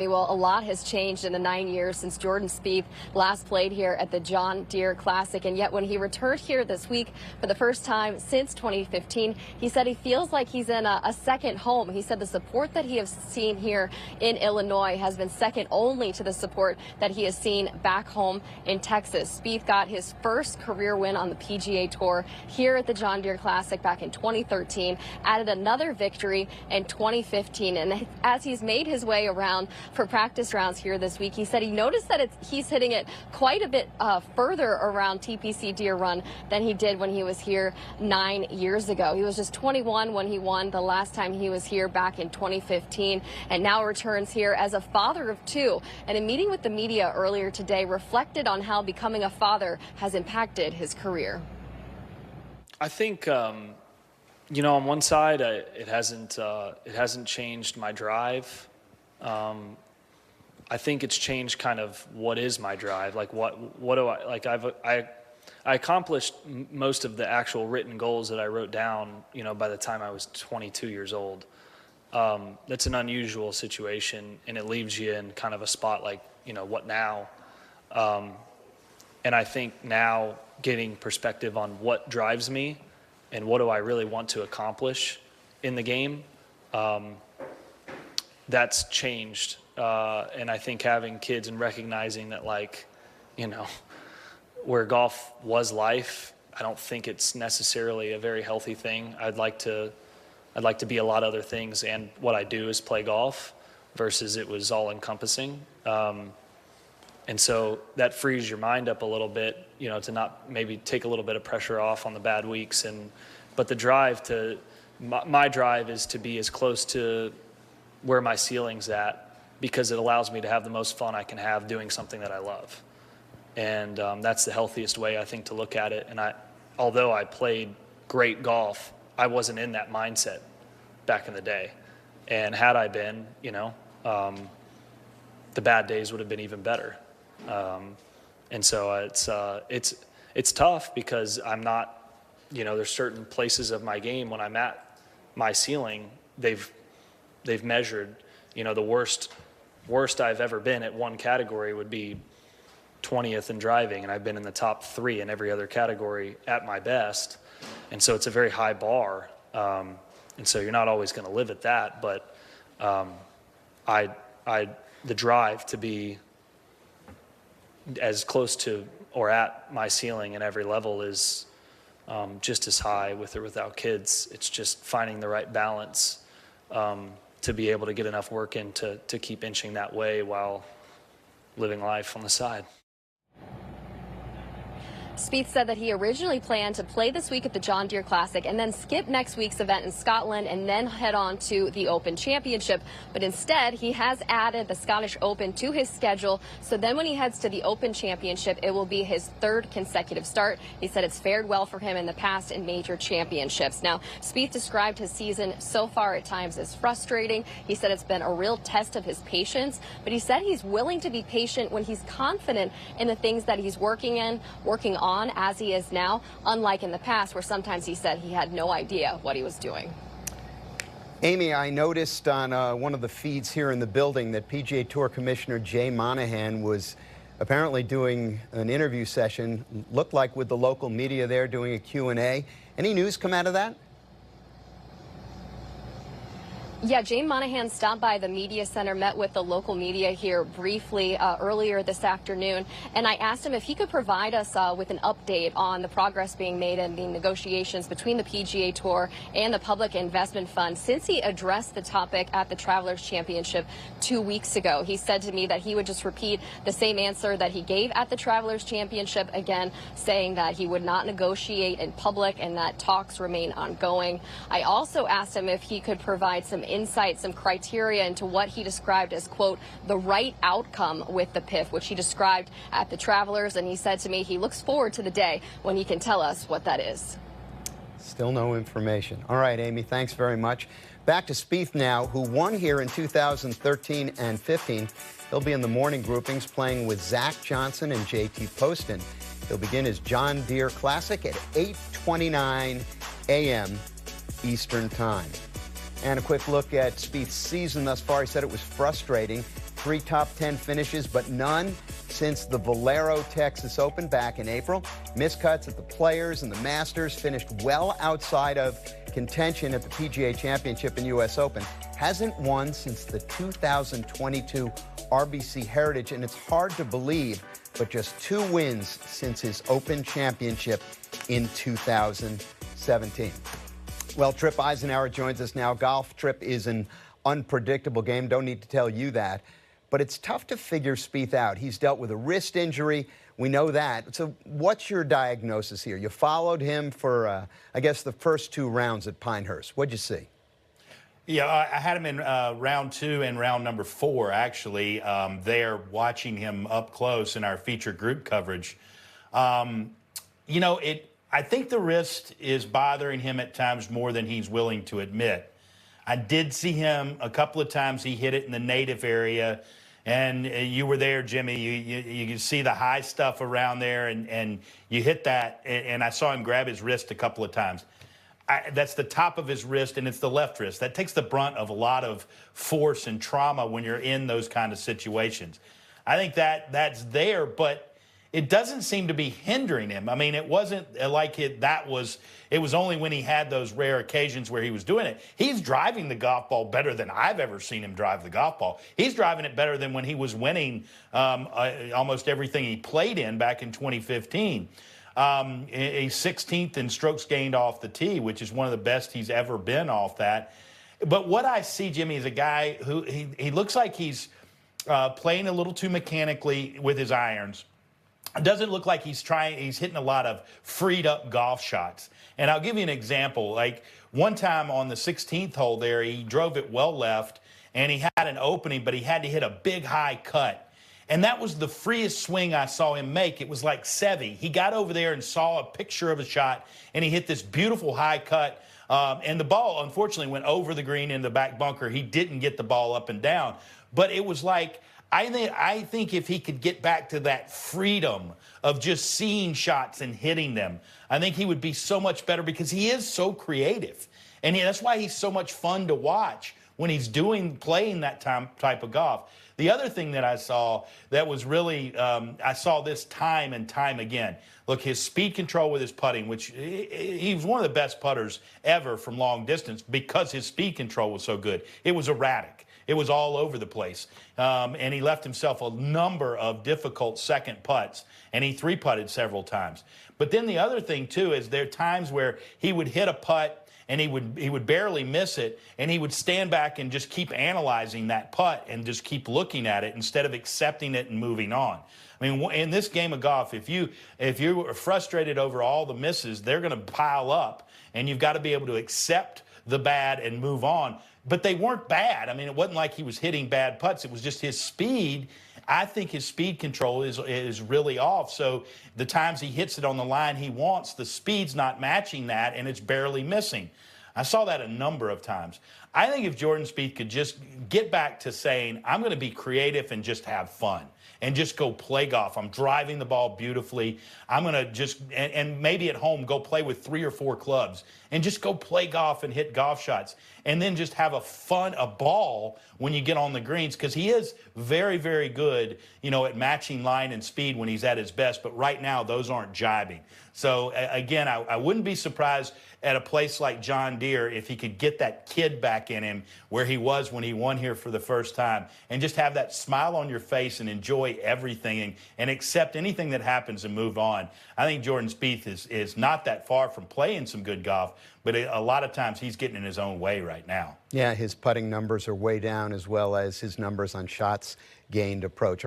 Well, a lot has changed in the 9 years since Jordan Spieth last played here at the John Deere Classic, and yet when he returned here this week for the first time since 2015, he said he feels like he's in a second home. He said the support that he has seen here in Illinois has been second only to the support that he has seen back home in Texas. Spieth got his first career win on the PGA Tour here at the John Deere Classic back in 2013, added another victory in 2015, and as he's made his way around for practice rounds here this week, he said he noticed that he's hitting it quite a bit further around TPC Deere Run than he did when he was here 9 years ago. He was just 21 when he won the last time he was here back in 2015, and now returns here as a father of two. And in meeting with the media earlier today, reflected on how becoming a father has impacted his career. I think, you know, on one side, it hasn't changed my drive. I think it's changed kind of what is my drive. Like what do I like? I accomplished most of the actual written goals that I wrote down, you know, by the time I was 22 years old. That's an unusual situation, and it leaves you in kind of a spot like, you know, what now? And I think now getting perspective on what drives me and what do I really want to accomplish in the game, that's changed. And I think having kids and recognizing that, like, you know, where golf was life, I don't think it's necessarily a very healthy thing. I'd like to be a lot of other things, and what I do is play golf versus it was all encompassing. And so that frees your mind up a little bit, you know, to not maybe take a little bit of pressure off on the bad weeks. But the drive to, my drive is to be as close to where my ceiling's at, because it allows me to have the most fun I can have doing something that I love. And that's the healthiest way, I think, to look at it. And although I played great golf, I wasn't in that mindset back in the day. And had I been, you know, the bad days would have been even better. And so it's tough because I'm not, you know, there's certain places of my game when I'm at my ceiling, they've measured, you know, the worst I've ever been at one category would be 20th in driving, and I've been in the top 3 in every other category at my best. And so it's a very high bar, and so you're not always going to live at that. But the drive to be as close to or at my ceiling in every level is just as high with or without kids. It's just finding the right balance to be able to get enough work in to keep inching that way while living life on the side. Spieth said that he originally planned to play this week at the John Deere Classic and then skip next week's event in Scotland and then head on to the Open Championship. But instead, he has added the Scottish Open to his schedule. So then when he heads to the Open Championship, it will be his 3rd consecutive start. He said it's fared well for him in the past in major championships. Now, Spieth described his season so far at times as frustrating. He said it's been a real test of his patience, but he said he's willing to be patient when he's confident in the things that he's working on as he is now, unlike in the past where sometimes he said he had no idea what he was doing. Amy, I noticed on one of the feeds here in the building that PGA Tour Commissioner Jay Monahan was apparently doing an interview session, looked like with the local media there, doing a Q&A. Any news come out of that? Yeah, Jay Monahan stopped by the media center, met with the local media here briefly earlier this afternoon, and I asked him if he could provide us with an update on the progress being made in the negotiations between the PGA Tour and the Public Investment Fund since he addressed the topic at the Travelers Championship 2 weeks ago. He said to me that he would just repeat the same answer that he gave at the Travelers Championship, again saying that he would not negotiate in public and that talks remain ongoing. I also asked him if he could provide some insight, some criteria into what he described as, quote, the right outcome with the PIF, which he described at the Travelers, and he said to me he looks forward to the day when he can tell us what that is. Still no information. All right, Amy, thanks very much. Back to Spieth now, who won here in 2013 and 15. He'll be in the morning groupings playing with Zach Johnson and JT Poston. He'll begin his John Deere Classic at 8:29 a.m. Eastern Time. And a quick look at Spieth's season thus far. He said it was frustrating. 3 top 10 finishes, but none since the Valero Texas Open back in April. Miscuts at the Players and the Masters, finished well outside of contention at the PGA Championship and U.S. Open. Hasn't won since the 2022 RBC Heritage, and it's hard to believe, but just 2 wins since his Open Championship in 2017. Well, Tripp Eisenhower joins us now. Golf, Tripp, is an unpredictable game. Don't need to tell you that. But it's tough to figure Spieth out. He's dealt with a wrist injury. We know that. So what's your diagnosis here? You followed him for, I guess, the first 2 rounds at Pinehurst. What'd you see? Yeah, I had him in round 2 and round number 4, actually, there watching him up close in our featured group coverage. You know, I think the wrist is bothering him at times more than he's willing to admit. I did see him a couple of times. He hit it in the native area, and you were there, Jimmy. You could see the high stuff around there, and you hit that, and I saw him grab his wrist a couple of times. That's the top of his wrist, and it's the left wrist. That takes the brunt of a lot of force and trauma when you're in those kind of situations. I think that's there, but it doesn't seem to be hindering him. I mean, it wasn't like it was only when he had those rare occasions where he was doing it. He's driving the golf ball better than I've ever seen him drive the golf ball. He's driving it better than when he was winning almost everything he played in back in 2015. A 16th in strokes gained off the tee, which is one of the best he's ever been off that. But what I see, Jimmy, is a guy who he looks like he's playing a little too mechanically with his irons. It doesn't look like he's hitting a lot of freed up golf shots. And I'll give you an example. Like one time on the 16th hole there, he drove it well left and he had an opening, but he had to hit a big high cut. And that was the freest swing I saw him make. It was like Seve. He got over there and saw a picture of a shot, and he hit this beautiful high cut. And the ball, unfortunately, went over the green in the back bunker. He didn't get the ball up and down. But it was like, I think if he could get back to that freedom of just seeing shots and hitting them, I think he would be so much better because he is so creative. And that's why he's so much fun to watch when he's playing that type of golf. The other thing that I saw that was really, I saw this time and time again. Look, his speed control with his putting, which he was one of the best putters ever from long distance because his speed control was so good. It was erratic. It was all over the place. And he left himself a number of difficult second putts, and he 3-putted several times. But then the other thing, too, is there are times where he would hit a putt and he would barely miss it, and he would stand back and just keep analyzing that putt and just keep looking at it instead of accepting it and moving on. I mean, in this game of golf, if you are frustrated over all the misses, they're going to pile up, and you've got to be able to accept the bad and move on. But they weren't bad. I mean, it wasn't like he was hitting bad putts. It was just his speed. I think his speed control is really off. So the times he hits it on the line he wants, the speed's not matching that, and it's barely missing. I saw that a number of times. I think if Jordan Spieth could just get back to saying, I'm going to be creative and just have fun and just go play golf. I'm driving the ball beautifully. I'm going to just, and maybe at home, go play with 3 or 4 clubs and just go play golf and hit golf shots. And then just have a ball when you get on the greens, because he is very, very good, you know, at matching line and speed when he's at his best. But right now, those aren't jibing. So, again, I wouldn't be surprised at a place like John Deere if he could get that kid back in him where he was when he won here for the first time, and just have that smile on your face and enjoy everything and accept anything that happens and move on. I think Jordan Spieth is not that far from playing some good golf, but a lot of times he's getting in his own way right now. Yeah, his putting numbers are way down, as well as his numbers on shots gained approach.